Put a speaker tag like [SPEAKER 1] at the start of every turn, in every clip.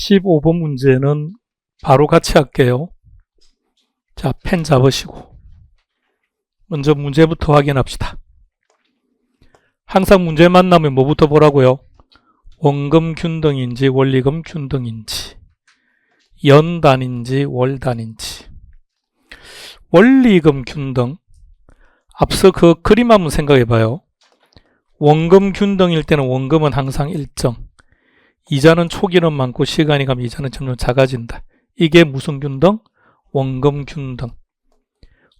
[SPEAKER 1] 15번 문제는 바로 같이 할게요. 자, 펜 잡으시고 먼저 문제부터 확인합시다. 항상 문제 만나면 뭐부터 보라고요? 원금 균등인지 원리금 균등인지, 연단인지 월단인지. 원리금 균등, 앞서 그 그림 한번 생각해 봐요. 원금 균등일 때는 원금은 항상 일정, 이자는 초기는 많고 시간이 가면 이자는 점점 작아진다. 이게 무슨 균등? 원금 균등.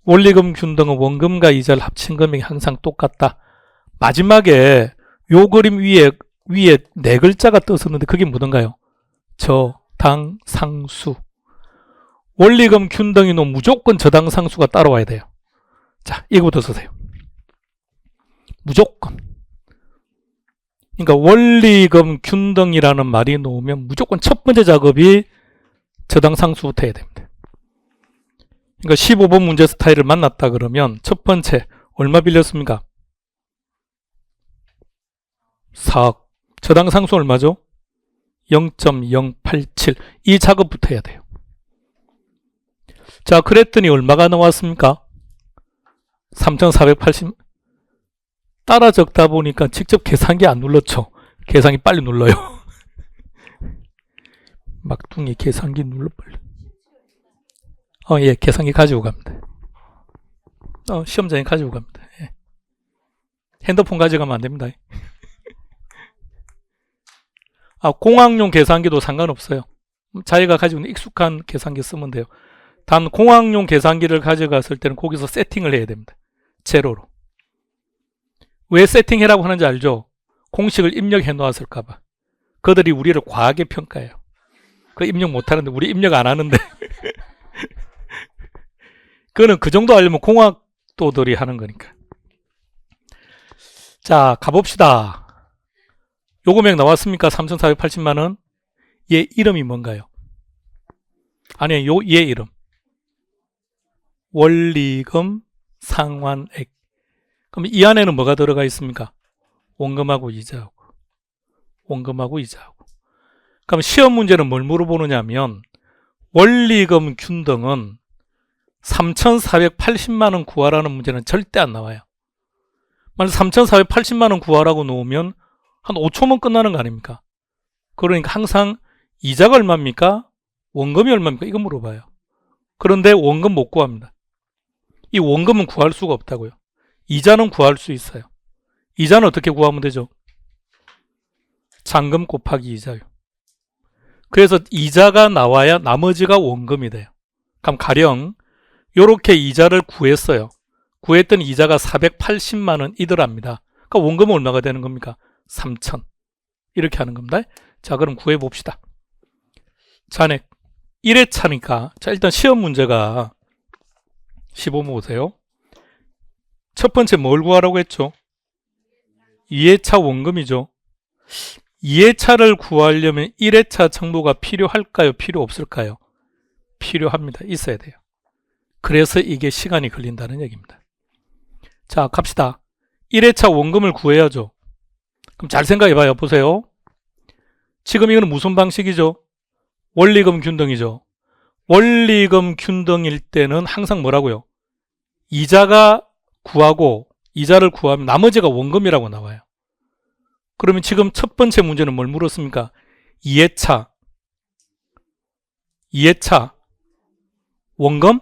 [SPEAKER 1] 원리금 균등은 원금과 이자를 합친 금액이 항상 똑같다. 마지막에 요 그림 위에 네 글자가 떠있었는데 그게 뭐던가요? 저당상수. 원리금 균등이 놓으면 무조건 저당상수가 따라와야 돼요. 자, 이거부터 쓰세요. 무조건. 그러니까 원리금 균등이라는 말이 놓으면 무조건 첫 번째 작업이 저당상수부터 해야 됩니다. 그러니까 15번 문제 스타일을 만났다 그러면 첫 번째 얼마 빌렸습니까? 4억. 저당상수 얼마죠? 0.087. 이 작업부터 해야 돼요. 자, 그랬더니 얼마가 나왔습니까? 3,480. 따라 적다 보니까 직접 계산기 안 눌렀죠. 계산기 빨리 눌러요. 막둥이 계산기 눌러 빨리. 예, 계산기 가지고 갑니다. 시험장에 가지고 갑니다. 예. 핸드폰 가져가면 안 됩니다. 공학용 계산기도 상관없어요. 자기가 가지고 있는 익숙한 계산기 쓰면 돼요. 단 공학용 계산기를 가져갔을 때는 거기서 세팅을 해야 됩니다. 제로로. 왜 세팅해라고 하는지 알죠? 공식을 입력해 놓았을까봐. 그들이 우리를 과하게 평가해요. 그 입력 못하는데 우리 입력 안 하는데 그거는 그 정도 알려면 공학도들이 하는 거니까. 자, 가봅시다. 요 금액 나왔습니까? 3,480만원. 얘 이름이 뭔가요? 아니요, 얘 이름. 원리금 상환액. 그럼 이 안에는 뭐가 들어가 있습니까? 원금하고 이자하고. 원금하고 이자하고. 그럼 시험 문제는 뭘 물어보느냐면 원리금 균등은 3,480만원 구하라는 문제는 절대 안 나와요. 만약 3,480만원 구하라고 놓으면 한 5초면 끝나는 거 아닙니까? 그러니까 항상 이자가 얼마입니까? 원금이 얼마입니까? 이거 물어봐요. 그런데 원금 못 구합니다. 이 원금은 구할 수가 없다고요. 이자는 구할 수 있어요. 이자는 어떻게 구하면 되죠? 잔금 곱하기 이자요. 그래서 이자가 나와야 나머지가 원금이 돼요. 그럼 가령 이렇게 이자를 구했어요. 구했던 이자가 480만원이더랍니다. 그러니까 원금은 얼마가 되는 겁니까? 3,000. 이렇게 하는 겁니다. 자, 그럼 구해봅시다. 잔액 1회차니까 자, 일단 시험 문제가 15번 보세요. 첫 번째 뭘 구하라고 했죠? 2회차 원금이죠. 2회차를 구하려면 1회차 정보가 필요할까요? 필요 없을까요? 필요합니다. 있어야 돼요. 그래서 이게 시간이 걸린다는 얘기입니다. 자, 갑시다. 1회차 원금을 구해야죠. 그럼 잘 생각해봐요. 보세요. 지금 이거는 무슨 방식이죠? 원리금 균등이죠. 원리금 균등일 때는 항상 뭐라고요? 이자가 구하고 이자를 구하면 나머지가 원금이라고 나와요. 그러면 지금 첫 번째 문제는 뭘 물었습니까? 2회차 원금?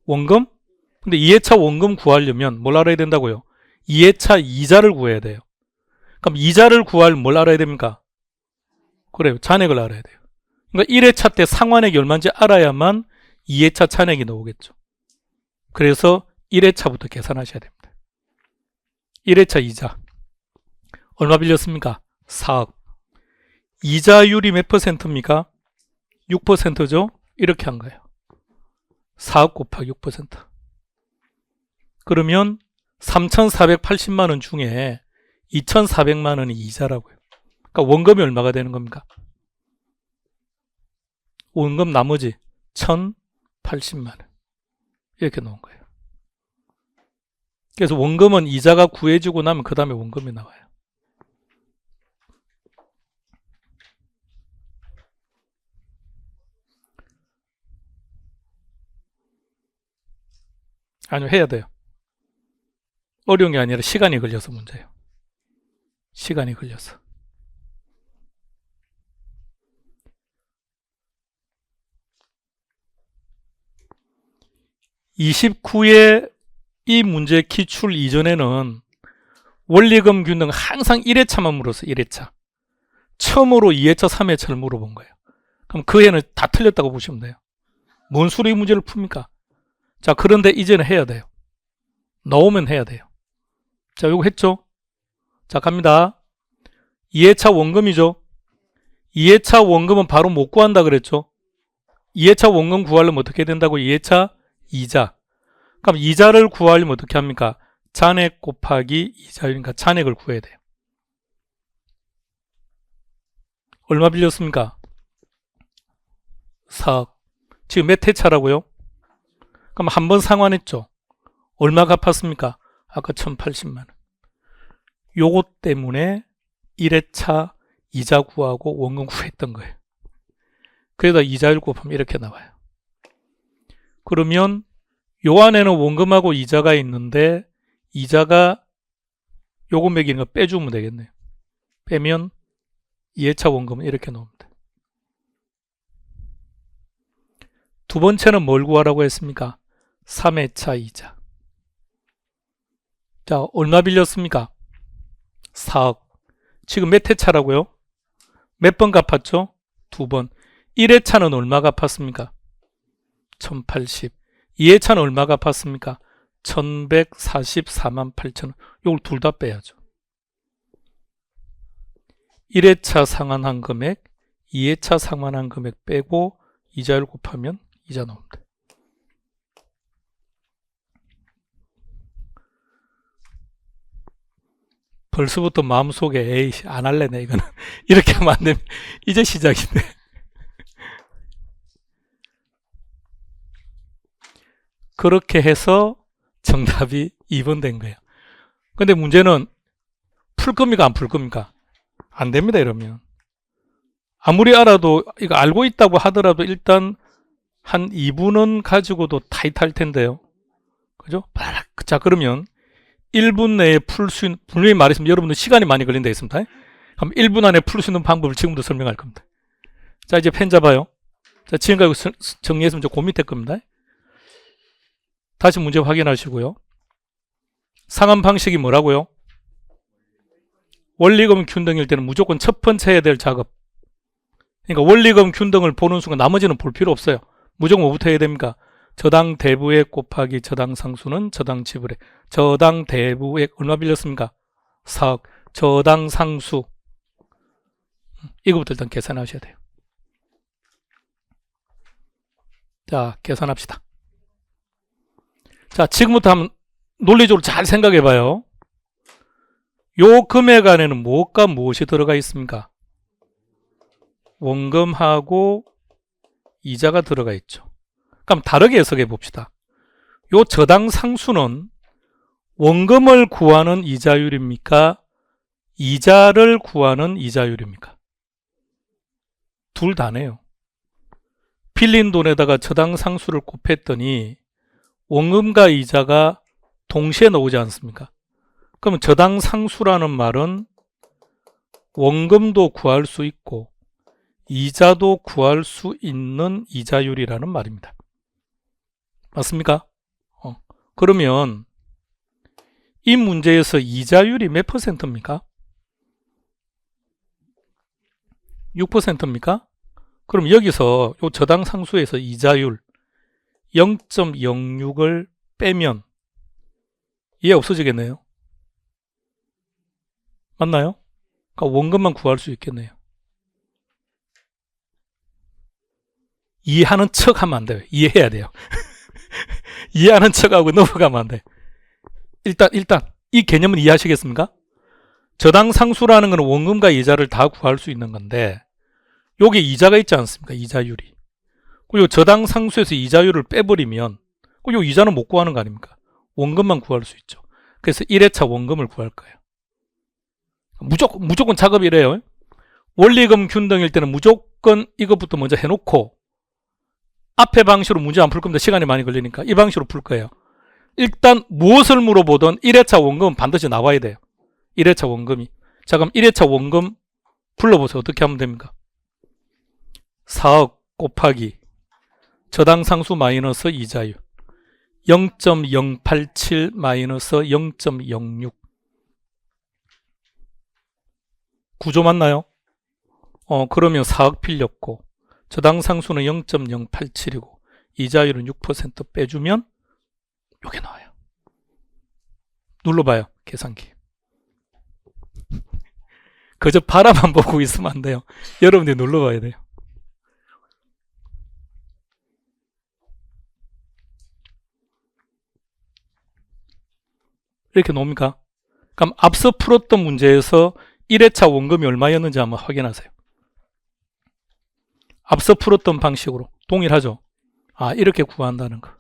[SPEAKER 1] 원금? 근데 2회차 원금 구하려면 뭘 알아야 된다고요? 2회차 이자를 구해야 돼요. 그럼 이자를 구할 뭘 알아야 됩니까? 그래요. 잔액을 알아야 돼요. 그러니까 1회차 때 상환액이 얼마인지 알아야만 2회차 잔액이 나오겠죠. 그래서 1회차부터 계산하셔야 됩니다. 1회차 이자 얼마 빌렸습니까? 4억. 이자율이 몇 %입니까? 6%죠? 이렇게 한 거예요. 4억 곱하기 6%. 그러면 3,480만원 중에 2,400만원이 이자라고요. 그러니까 원금이 얼마가 되는 겁니까? 원금 나머지 1,080만원. 이렇게 놓은 거예요. 그래서 원금은 이자가 구해지고 나면 그 다음에 원금이 나와요. 아니요, 해야 돼요. 어려운 게 아니라 시간이 걸려서 문제예요. 시간이 걸려서. 29회 이 문제 기출 이전에는 원리금 균등 항상 1회차만 물어서 1회차. 처음으로 2회차, 3회차를 물어본 거예요. 그럼 그 해는 다 틀렸다고 보시면 돼요. 뭔 수로 이 문제를 풉니까? 자, 그런데 이제는 해야 돼요. 나오면 해야 돼요. 자, 요거 했죠? 자, 갑니다. 2회차 원금이죠? 2회차 원금은 바로 못 구한다 그랬죠? 2회차 원금 구하려면 어떻게 된다고? 2회차 이자. 그럼 이자를 구하려면 어떻게 합니까? 잔액 곱하기 이자율이니까 잔액을 구해야 돼요. 얼마 빌렸습니까? 4억. 지금 몇 회차라고요? 그럼 한 번 상환했죠? 얼마 갚았습니까? 아까 1080만 원. 요것 때문에 1회차 이자 구하고 원금 구했던 거예요. 그래서 이자율 곱하면 이렇게 나와요. 그러면 요 안에는 원금하고 이자가 있는데 이자가 요거 매기는 거 빼주면 되겠네요. 빼면 2회차 원금은 이렇게 나옵니다. 두 번째는 뭘 구하라고 했습니까? 3회차 이자. 자, 얼마 빌렸습니까? 4억. 지금 몇 회차라고요? 몇 번 갚았죠? 2번. 1회차는 얼마 갚았습니까? 1080. 2회차는 얼마 갚았습니까? 1144만 8천 원. 이걸 둘 다 빼야죠. 1회차 상환한 금액, 2회차 상환한 금액 빼고 이자율 곱하면 이자 나옵니다. 벌써부터 마음속에 에이 안 할래네 이거는 이렇게 하면 안 됩니다. 이제 시작인데. 그렇게 해서 정답이 2번 된 거예요. 근데 문제는 풀 겁니까 안 풀 겁니까? 안 됩니다. 이러면 아무리 알아도 이거 알고 있다고 하더라도 일단 한 2분은 가지고도 타이트할 텐데요. 그죠? 자, 그러면 1분 내에 풀 수 있는, 분명히 말했으면 여러분들 시간이 많이 걸린다 했습니다. 그럼 1분 안에 풀 수 있는 방법을 지금부터 설명할 겁니다. 자, 이제 펜 잡아요. 자, 지금까지 정리했으면 저 그 밑에 겁니다. 다시 문제 확인하시고요. 상환 방식이 뭐라고요? 원리금 균등일 때는 무조건 첫 번째 해야 될 작업. 그러니까 원리금 균등을 보는 순간 나머지는 볼 필요 없어요. 무조건 뭐부터 해야 됩니까? 저당 대부액 곱하기 저당 상수는 저당 지불액. 저당 대부액 얼마 빌렸습니까? 4억. 저당 상수. 이거부터 일단 계산하셔야 돼요. 자, 계산합시다. 자, 지금부터 한번 논리적으로 잘 생각해 봐요. 요 금액 안에는 무엇과 무엇이 들어가 있습니까? 원금하고 이자가 들어가 있죠. 그럼 다르게 해석해 봅시다. 요 저당 상수는 원금을 구하는 이자율입니까? 이자를 구하는 이자율입니까? 둘 다네요. 빌린 돈에다가 저당 상수를 곱했더니 원금과 이자가 동시에 나오지 않습니까? 그럼 저당 상수라는 말은 원금도 구할 수 있고 이자도 구할 수 있는 이자율이라는 말입니다. 맞습니까? 그러면 이 문제에서 이자율이 몇 %입니까? 6%입니까? 그럼 여기서 요 저당 상수에서 이자율 0.06을 빼면 이해 없어지겠네요. 맞나요? 그러니까 원금만 구할 수 있겠네요. 이해하는 척 하면 안 돼요. 이해해야 돼요. 이해하는 척하고 넘어가면 안 돼. 일단 이 개념은 이해하시겠습니까? 저당 상수라는 것은 원금과 이자를 다 구할 수 있는 건데 여기 이자가 있지 않습니까? 이자율이. 그리고 저당 상수에서 이자율을 빼버리면 요 이자는 못 구하는 거 아닙니까? 원금만 구할 수 있죠. 그래서 1회차 원금을 구할 거예요. 무조건 작업이래요. 원리금 균등일 때는 무조건 이것부터 먼저 해놓고 앞에 방식으로 문제 안 풀 겁니다. 시간이 많이 걸리니까 이 방식으로 풀 거예요. 일단 무엇을 물어보든 1회차 원금은 반드시 나와야 돼요. 1회차 원금이. 자, 그럼 1회차 원금 불러보세요. 어떻게 하면 됩니까? 4억 곱하기 저당상수 마이너스 이자율 0.087 마이너스 0.06 구조 맞나요? 그러면 4억 빌렸고 저당상수는 0.087이고 이자율은 6% 빼주면 요게 나와요. 눌러봐요. 계산기. 그저 바라만 보고 있으면 안 돼요. 여러분들이 눌러봐야 돼요. 이렇게 나옵니까? 그럼 앞서 풀었던 문제에서 1회차 원금이 얼마였는지 한번 확인하세요. 앞서 풀었던 방식으로 동일하죠? 이렇게 구한다는 거.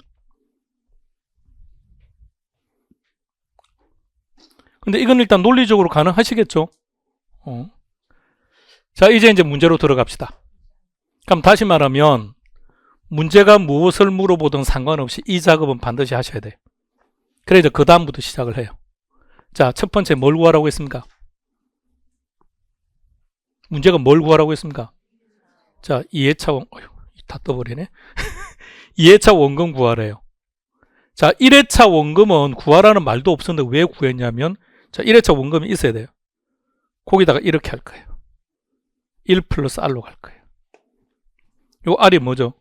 [SPEAKER 1] 근데 이건 일단 논리적으로 가능하시겠죠? 자, 이제 문제로 들어갑시다. 그럼 다시 말하면 문제가 무엇을 물어보든 상관없이 이 작업은 반드시 하셔야 돼요. 그래서 그 다음부터 시작을 해요. 자, 첫 번째 뭘 구하라고 했습니까? 문제가 뭘 구하라고 했습니까? 자, 2회차 다 떠버리네. 2회차 원금 구하래요. 자, 1회차 원금은 구하라는 말도 없었는데 왜 구했냐면 자, 1회차 원금이 있어야 돼요. 거기다가 이렇게 할 거예요. 1 플러스 R로 갈 거예요. 요 R이 뭐죠?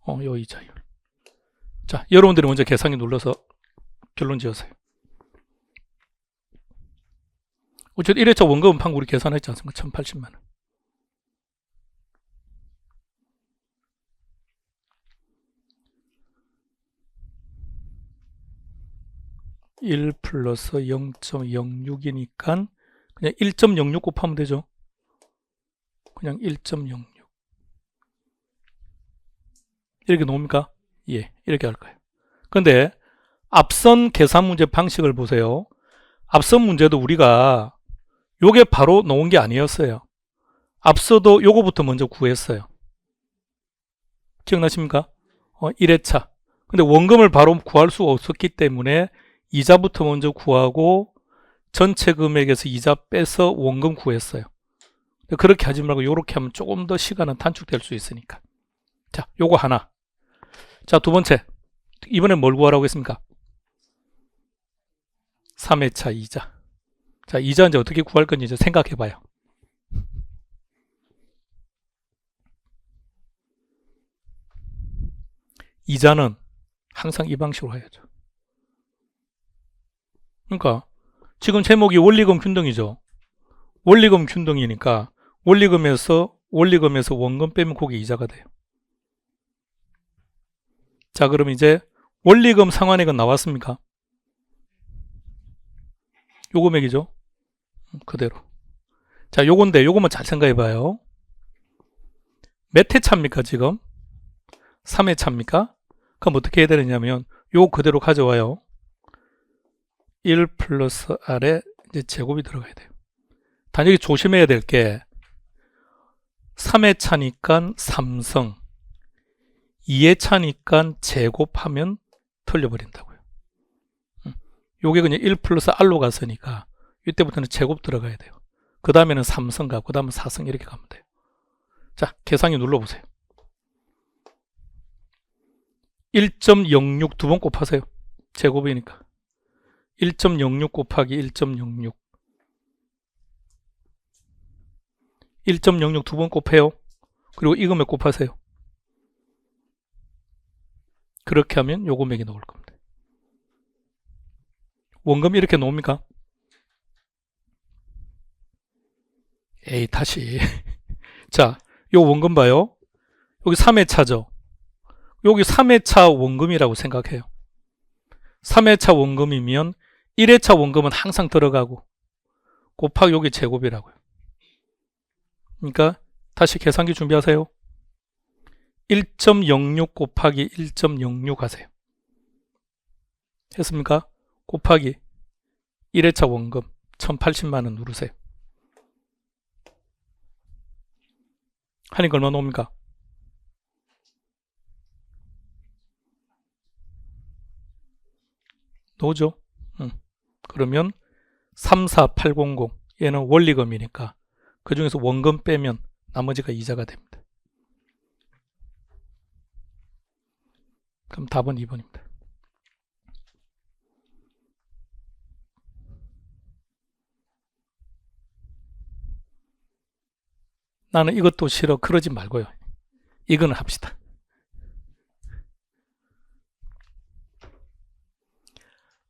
[SPEAKER 1] 요 이자율. 자, 여러분들이 먼저 계산기 눌러서 결론 지으세요. 어쨌든 1회차 원금은 방금 우리 계산했지 않습니까? 1080만 원. (1 플러스 0.06이니까) 그냥 1.06 곱하면 되죠. 그냥 1.06 이렇게 놓습니까? 예, 이렇게 할 거예요. 근데 앞선 계산 문제 방식을 보세요. 앞선 문제도 우리가 요게 바로 놓은 게 아니었어요. 앞서도 요거부터 먼저 구했어요. 기억나십니까? 1회차. 근데 원금을 바로 구할 수가 없었기 때문에 이자부터 먼저 구하고 전체 금액에서 이자 빼서 원금 구했어요. 그렇게 하지 말고 요렇게 하면 조금 더 시간은 단축될 수 있으니까. 자, 요거 하나. 자, 두 번째. 이번엔 뭘 구하라고 했습니까? 3회차 이자. 자, 이자 이제 어떻게 구할 건지 이제 생각해 봐요. 이자는 항상 이 방식으로 해야죠. 그러니까 지금 제목이 원리금 균등이죠. 원리금 균등이니까 원리금에서 원금 빼면 그게 이자가 돼요. 자, 그럼 이제 원리금 상환액은 나왔습니까? 요 금액이죠. 그대로. 자, 요건데 요것만 잘 생각해 봐요. 몇 회차입니까 지금? 3회차입니까? 그럼 어떻게 해야 되느냐면 요 그대로 가져와요. 1 플러스 R에 이제 제곱이 들어가야 돼요. 단 여기 조심해야 될 게 3회차니까 3성 2회차니까 제곱하면 틀려버린다고요. 요게 그냥 1 플러스 R로 갔으니까 이때부터는 제곱 들어가야 돼요. 그 다음에는 3성 가고 그 다음에 4성 이렇게 가면 돼요. 자, 계산기 눌러보세요. 1.06 두 번 곱하세요. 제곱이니까 1.06 곱하기 1.06 1.06 두 번 곱해요. 그리고 이 금액 곱하세요. 그렇게 하면 요 금액이 나올 겁니다. 원금 이렇게 나옵니까? 에이, 다시. 자, 요 원금 봐요. 여기 3회차죠. 여기 3회차 원금이라고 생각해요. 3회차 원금이면 1회차 원금은 항상 들어가고 곱하기 여기 제곱이라고요. 그러니까 다시 계산기 준비하세요. 1.06 곱하기 1.06 하세요. 했습니까? 곱하기 1회차 원금 1080만 원 누르세요. 하니까 얼마 나옵니까? 나오죠? 그러면 34800 얘는 원리금이니까 그 중에서 원금 빼면 나머지가 이자가 됩니다. 그럼 답은 2번입니다. 나는 이것도 싫어 그러지 말고요. 이거는 합시다.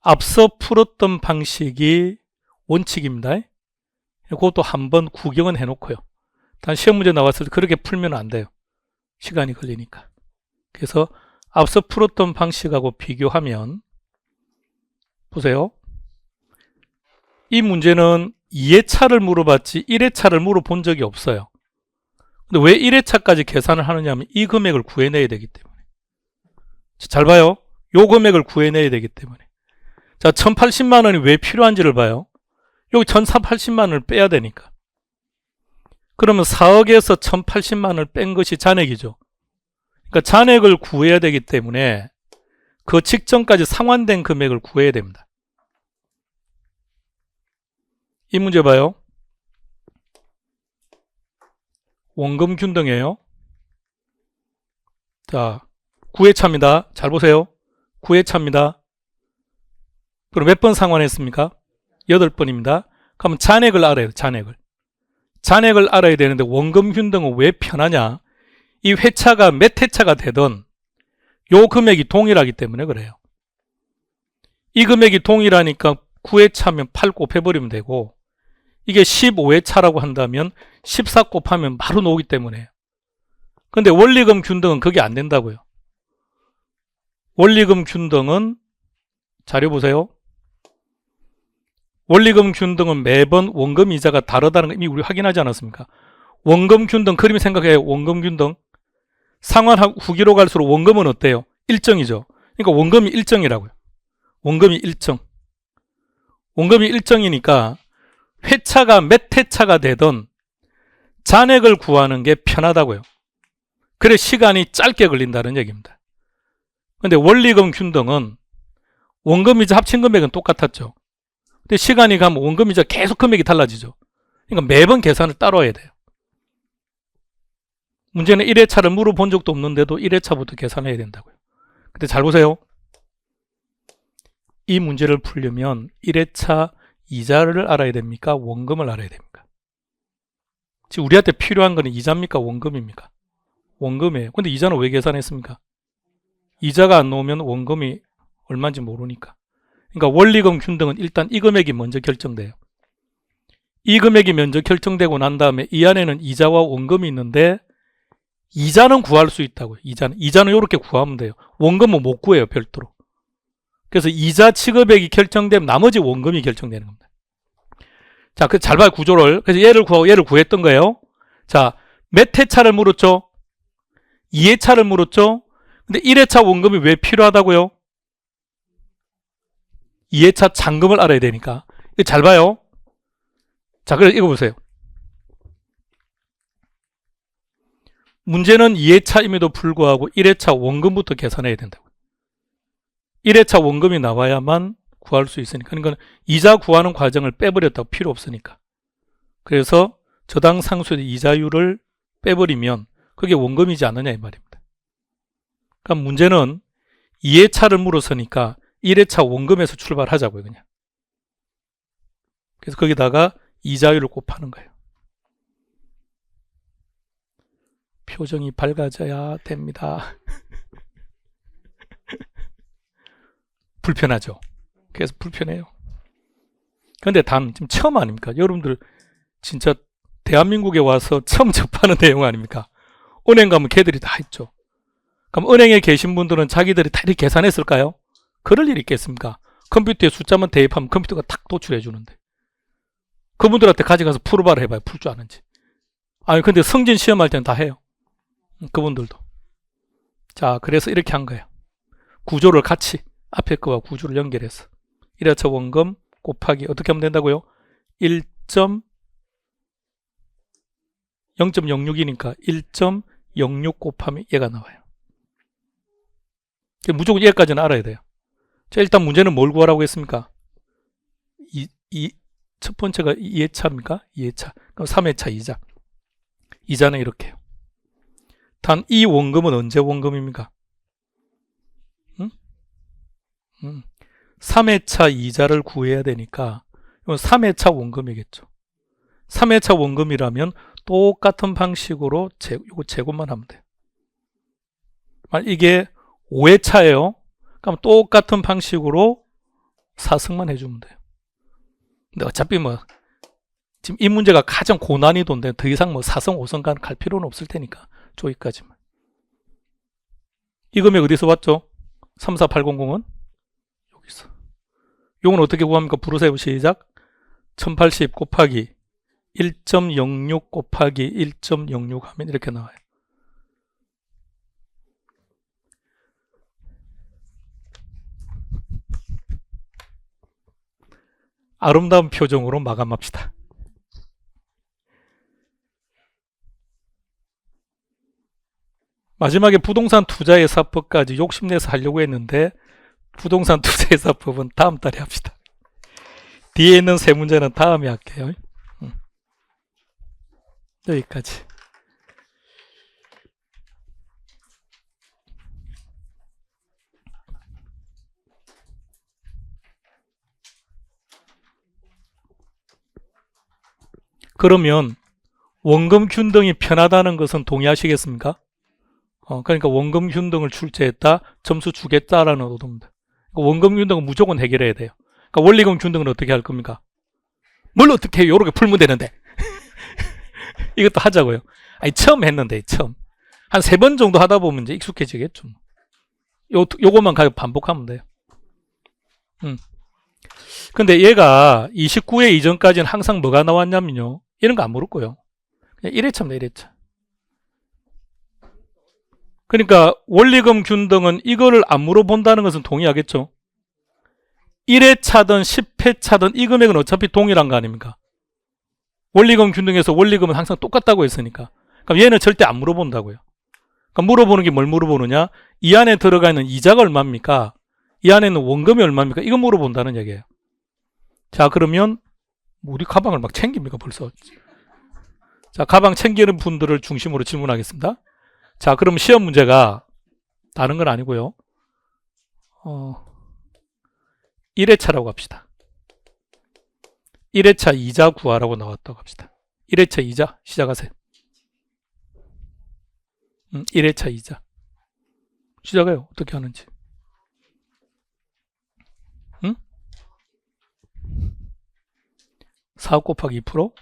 [SPEAKER 1] 앞서 풀었던 방식이 원칙입니다. 그것도 한번 구경은 해놓고요. 단 시험 문제 나왔을 때 그렇게 풀면 안 돼요. 시간이 걸리니까. 그래서 앞서 풀었던 방식하고 비교하면 보세요. 이 문제는 2회차를 물어봤지 1회차를 물어본 적이 없어요. 근데 왜 1회차까지 계산을 하느냐 하면 이 금액을 구해내야 되기 때문에. 잘 봐요. 요 금액을 구해내야 되기 때문에. 자, 1080만 원이 왜 필요한지를 봐요. 여기 1080만 원을 빼야 되니까. 그러면 4억에서 1080만 원을 뺀 것이 잔액이죠. 그러니까 잔액을 구해야 되기 때문에 그 직전까지 상환된 금액을 구해야 됩니다. 이 문제 봐요. 원금 균등이에요. 자, 9회차입니다. 잘 보세요. 9회차입니다. 그럼 몇 번 상환했습니까? 8번입니다. 그러면 잔액을 알아요. 잔액을 알아야 되는데 원금 균등은 왜 편하냐? 이 회차가 몇 회차가 되든 요 금액이 동일하기 때문에 그래요. 이 금액이 동일하니까 9회차면 8 곱해버리면 되고 이게 15회차라고 한다면 14 곱하면 바로 나오기 때문에. 근데 원리금 균등은 그게 안 된다고요. 원리금 균등은 자료 보세요. 원리금 균등은 매번 원금 이자가 다르다는 거 이미 우리 확인하지 않았습니까? 원금 균등 그림 생각해요. 원금 균등. 상환 후기로 갈수록 원금은 어때요? 일정이죠. 그러니까 원금이 일정이라고요. 원금이 일정. 원금이 일정이니까 회차가 몇 회차가 되든 잔액을 구하는 게 편하다고요. 그래 시간이 짧게 걸린다는 얘기입니다. 근데 원리금 균등은 원금이자 합친 금액은 똑같았죠. 근데 시간이 가면 원금이자 계속 금액이 달라지죠. 그러니까 매번 계산을 따로 해야 돼요. 문제는 1회차를 물어본 적도 없는데도 1회차부터 계산해야 된다고요. 근데 잘 보세요. 이 문제를 풀려면 1회차 이자를 알아야 됩니까? 원금을 알아야 됩니까? 지금 우리한테 필요한 거는 이자입니까? 원금입니까? 원금이에요. 근데 이자는 왜 계산했습니까? 이자가 안 나오면 원금이 얼마인지 모르니까. 그러니까 원리금 균등은 일단 이 금액이 먼저 결정돼요. 이 금액이 먼저 결정되고 난 다음에 이 안에는 이자와 원금이 있는데 이자는 구할 수 있다고요. 이자는 이렇게 구하면 돼요. 원금은 못 구해요. 별도로. 그래서 이자 지급액이 결정되면 나머지 원금이 결정되는 겁니다. 자, 그 잘 봐요. 구조를. 그래서 얘를 구했던 거예요. 자, 몇 회차를 물었죠? 2회차를 물었죠? 근데 1회차 원금이 왜 필요하다고요? 2회차 잔금을 알아야 되니까. 이거 잘 봐요. 자, 그래서 이거 보세요. 문제는 2회차임에도 불구하고 1회차 원금부터 계산해야 된다고. 1회차 원금이 나와야만 구할 수 있으니까. 그러니까 이자 구하는 과정을 빼버렸다고 필요 없으니까. 그래서 저당 상수의 이자율을 빼버리면 그게 원금이지 않느냐 이 말입니다. 그러니까 문제는 2회차를 물었으니까 1회차 원금에서 출발하자고요. 그냥. 그래서 거기다가 이자율을 곱하는 거예요. 표정이 밝아져야 됩니다. 불편하죠. 그래서 불편해요. 그런데 단 지금 처음 아닙니까? 여러분들 진짜 대한민국에 와서 처음 접하는 내용 아닙니까? 은행 가면 걔들이 다 있죠. 그럼 은행에 계신 분들은 자기들이 다 이렇게 계산했을까요? 그럴 일이 있겠습니까? 컴퓨터에 숫자만 대입하면 컴퓨터가 탁 도출해 주는데 그분들한테 가져가서 풀어봐라 해봐요. 풀 줄 아는지. 아니 근데 성진 시험할 때는 다 해요. 그분들도. 자, 그래서 이렇게 한 거예요. 구조를 같이 앞에 거와 구조를 연결해서 1회차 원금 곱하기 어떻게 하면 된다고요? 0.06이니까 1.06 곱하면 얘가 나와요. 무조건 얘까지는 알아야 돼요. 자, 일단 문제는 뭘 구하라고 했습니까? 첫 번째가 2회차입니까? 2회차. 그럼 3회차 이자. 이자는 이렇게 해요. 단 이 원금은 언제 원금입니까? 3회차 이자를 구해야 되니까 이건 3회차 원금이겠죠. 3회차 원금이라면 똑같은 방식으로 이거 제곱만 하면 돼요. 이게 5회차예요. 그럼 똑같은 방식으로 4승만 해주면 돼요. 근데 어차피 뭐 지금 이 문제가 가장 고난이도인데 더 이상 뭐 4승 5승 갈 필요는 없을 테니까 저기까지만. 이 금액 어디서 왔죠? 34800은 여기서. 이건 어떻게 구합니까? 부르세요. 시작. 1080 곱하기 1.06 곱하기 1.06 하면 이렇게 나와요. 아름다운 표정으로 마감합시다. 마지막에 부동산 투자예사법까지 욕심내서 하려고 했는데 부동산 투자예사법은 다음 달에 합시다. 뒤에 있는 세 문제는 다음에 할게요. 여기까지. 그러면 원금 균등이 편하다는 것은 동의하시겠습니까? 그러니까 원금 균등을 출제했다, 점수 주겠다라는 의도입니다. 원금 균등은 무조건 해결해야 돼요. 그러니까 원리금 균등은 어떻게 할 겁니까? 뭘 어떻게 해요? 이렇게 풀면 되는데. 이것도 하자고요. 아니, 처음 했는데, 처음. 한 3번 정도 하다 보면 이제 익숙해지겠죠. 요것만 반복하면 돼요. 근데 얘가 29회 이전까지는 항상 뭐가 나왔냐면요. 이런 거 안 물었고요. 그냥 1회차입니다, 1회차. 그러니까 원리금 균등은 이거를 안 물어본다는 것은 동의하겠죠. 1회차든 10회차든 이 금액은 어차피 동일한 거 아닙니까? 원리금 균등에서 원리금은 항상 똑같다고 했으니까. 그럼 얘는 절대 안 물어본다고요. 그러니까 물어보는 게 뭘 물어보느냐? 이 안에 들어가 있는 이자가 얼마입니까? 이 안에 있는 원금이 얼마입니까? 이거 물어본다는 얘기예요. 자, 그러면 우리 가방을 막 챙깁니까 벌써? 자, 가방 챙기는 분들을 중심으로 질문하겠습니다. 자, 그럼 시험 문제가 다른 건 아니고요. 1회차라고 합시다. 1회차 이자 구하라고 나왔다고 합시다. 1회차 이자 시작하세요. 1회차 이자 시작해요. 어떻게 하는지. 4 곱하기 2%?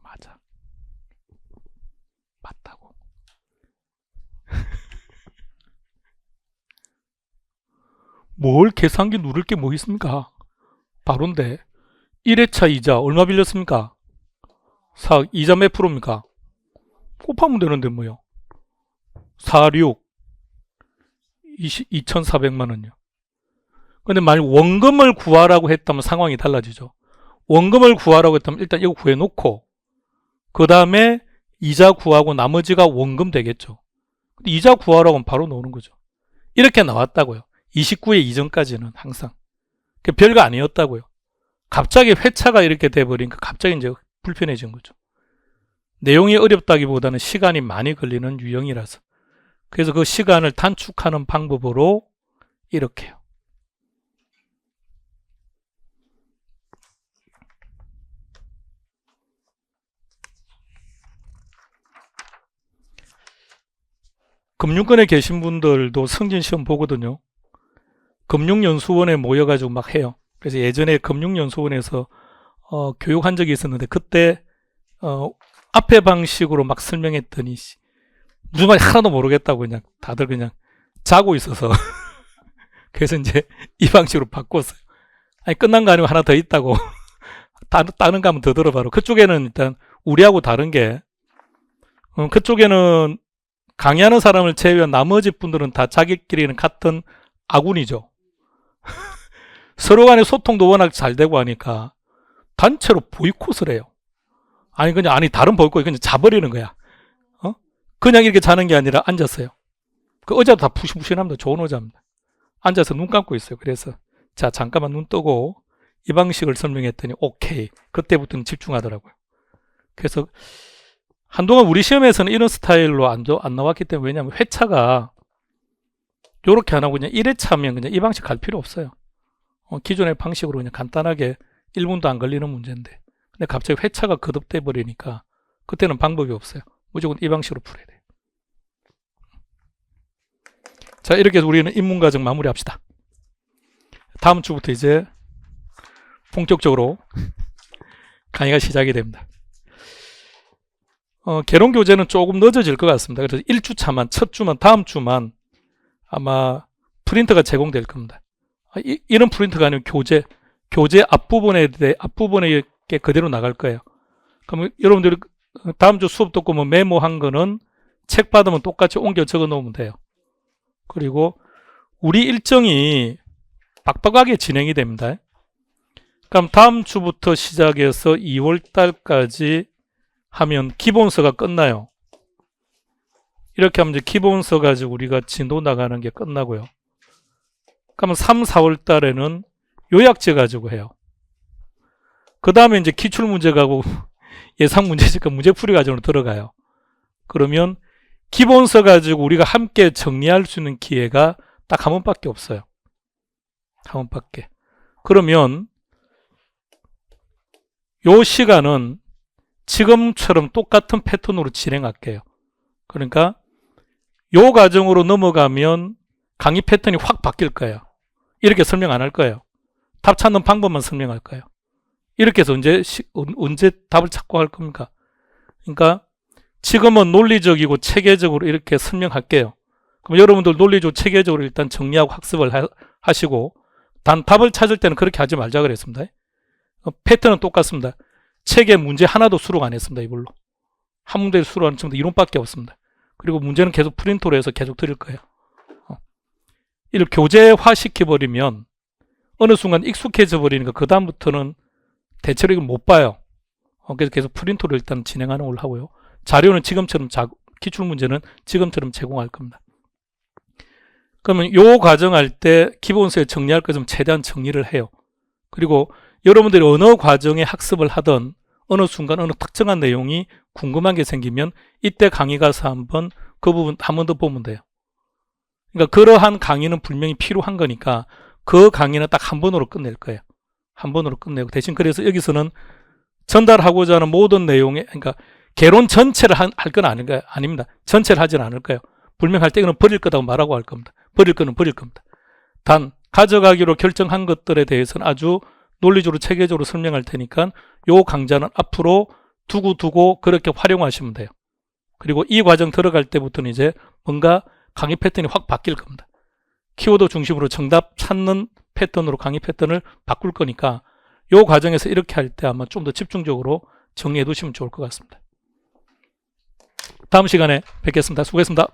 [SPEAKER 1] 맞아. 맞다고. 뭘 계산기 누를 게 뭐 있습니까? 바로인데. 1회차 이자 얼마 빌렸습니까? 4, 이자 몇 프로입니까? 곱하면 되는데 뭐요? 46, 2,400만 원이요. 근데 만약 원금을 구하라고 했다면 상황이 달라지죠. 원금을 구하라고 했다면 일단 이거 구해놓고 그 다음에 이자 구하고 나머지가 원금 되겠죠. 근데 이자 구하라고 하면 바로 나오는 거죠. 이렇게 나왔다고요. 29회 이전까지는 항상. 별거 아니었다고요. 갑자기 회차가 이렇게 돼버리니까 갑자기 이제 불편해진 거죠. 내용이 어렵다기보다는 시간이 많이 걸리는 유형이라서. 그래서 그 시간을 단축하는 방법으로 이렇게요. 금융권에 계신 분들도 승진시험 보거든요. 금융연수원에 모여가지고 막 해요. 그래서 예전에 금융연수원에서 교육한 적이 있었는데 그때 앞에 방식으로 막 설명했더니 무슨 말이 하나도 모르겠다고 그냥 다들 그냥 자고 있어서 그래서 이제 이 방식으로 바꿨어요. 아니 끝난 거 아니면 하나 더 있다고 다른 거 하면 더 들어봐라. 그쪽에는 일단 우리하고 다른 게 그쪽에는 강의하는 사람을 제외한 나머지 분들은 다 자기끼리는 같은 아군이죠. 서로 간의 소통도 워낙 잘 되고 하니까 단체로 보이콧을 해요. 아니 다른 보이콧 그냥 자버리는 거야. 그냥 이렇게 자는 게 아니라 앉았어요. 그 의자도 다 푸신푸신합니다. 좋은 의자입니다. 앉아서 눈 감고 있어요. 그래서 자 잠깐만 눈 뜨고 이 방식을 설명했더니 오케이. 그때부터는 집중하더라고요. 그래서 한동안 우리 시험에서는 이런 스타일로 안 나왔기 때문에 왜냐하면 회차가 요렇게 안 하고 그냥 1회차 하면 그냥 이 방식 갈 필요 없어요. 기존의 방식으로 그냥 간단하게 1분도 안 걸리는 문제인데 근데 갑자기 회차가 거듭돼 버리니까 그때는 방법이 없어요. 무조건 이 방식으로 풀어야 돼요. 자, 이렇게 해서 우리는 입문과정 마무리합시다. 다음 주부터 이제 본격적으로 강의가 시작이 됩니다. 개론 교재는 조금 늦어질 것 같습니다. 그래서 1주차만, 첫 주만, 다음 주만 아마 프린터가 제공될 겁니다. 이런 프린터가 아니면 교재 앞부분에 그대로 나갈 거예요. 그러면 여러분들이 다음 주 수업 듣고 뭐 메모한 거는 책 받으면 똑같이 옮겨 적어 놓으면 돼요. 그리고 우리 일정이 빡빡하게 진행이 됩니다. 그럼 다음 주부터 시작해서 2월 달까지 하면 기본서가 끝나요. 이렇게 하면 이제 기본서 가지고 우리가 진도 나가는 게 끝나고요. 그러면 3, 4월 달에는 요약제 가지고 해요. 그 다음에 이제 기출문제 가고 예상 문제니까 문제풀이 과정으로 들어가요. 그러면 기본서 가지고 우리가 함께 정리할 수 있는 기회가 딱 한 번밖에 없어요. 한 번밖에. 그러면 요 시간은 지금처럼 똑같은 패턴으로 진행할게요. 그러니까 요 과정으로 넘어가면 강의 패턴이 확 바뀔 거예요. 이렇게 설명 안 할 거예요. 답 찾는 방법만 설명할 거예요. 이렇게 해서 언제 답을 찾고 할 겁니까? 그러니까 지금은 논리적이고 체계적으로 이렇게 설명할게요. 그럼 여러분들 논리적으로 체계적으로 일단 정리하고 학습을 하시고 단 답을 찾을 때는 그렇게 하지 말자 그랬습니다. 패턴은 똑같습니다. 책에 문제 하나도 수록 안 했습니다. 이걸로. 한 문제를 수록하는 정도 이론밖에 없습니다. 그리고 문제는 계속 프린터로 해서 계속 드릴 거예요. 이를 교재화 시켜버리면 어느 순간 익숙해져 버리니까 그 다음부터는 대체로 이걸 못 봐요. 그래서 계속 프린터로 일단 진행하는 걸로 하고요. 자료는 지금처럼 기출문제는 지금처럼 제공할 겁니다. 그러면 요 과정할 때 기본서에 정리할 것은 최대한 정리를 해요. 그리고 여러분들이 어느 과정에 학습을 하든 어느 순간 어느 특정한 내용이 궁금한 게 생기면 이때 강의 가서 한번 그 부분 한 번 더 보면 돼요. 그러니까 그러한 강의는 분명히 필요한 거니까 그 강의는 딱 한 번으로 끝낼 거예요. 한 번으로 끝내고 대신 그래서 여기서는 전달하고자 하는 모든 내용에 그러니까 개론 전체를 할 건 아닙니다. 전체를 하지는 않을 거예요. 분명할 때 이거는 버릴 거라고 말하고 할 겁니다. 버릴 거는 버릴 겁니다. 단 가져가기로 결정한 것들에 대해서는 아주 논리적으로 체계적으로 설명할 테니까 요 강좌는 앞으로 두고 그렇게 활용하시면 돼요. 그리고 이 과정 들어갈 때부터는 이제 뭔가 강의 패턴이 확 바뀔 겁니다. 키워드 중심으로 정답 찾는 패턴으로 강의 패턴을 바꿀 거니까 요 과정에서 이렇게 할 때 아마 좀 더 집중적으로 정리해 두시면 좋을 것 같습니다. 다음 시간에 뵙겠습니다. 수고했습니다.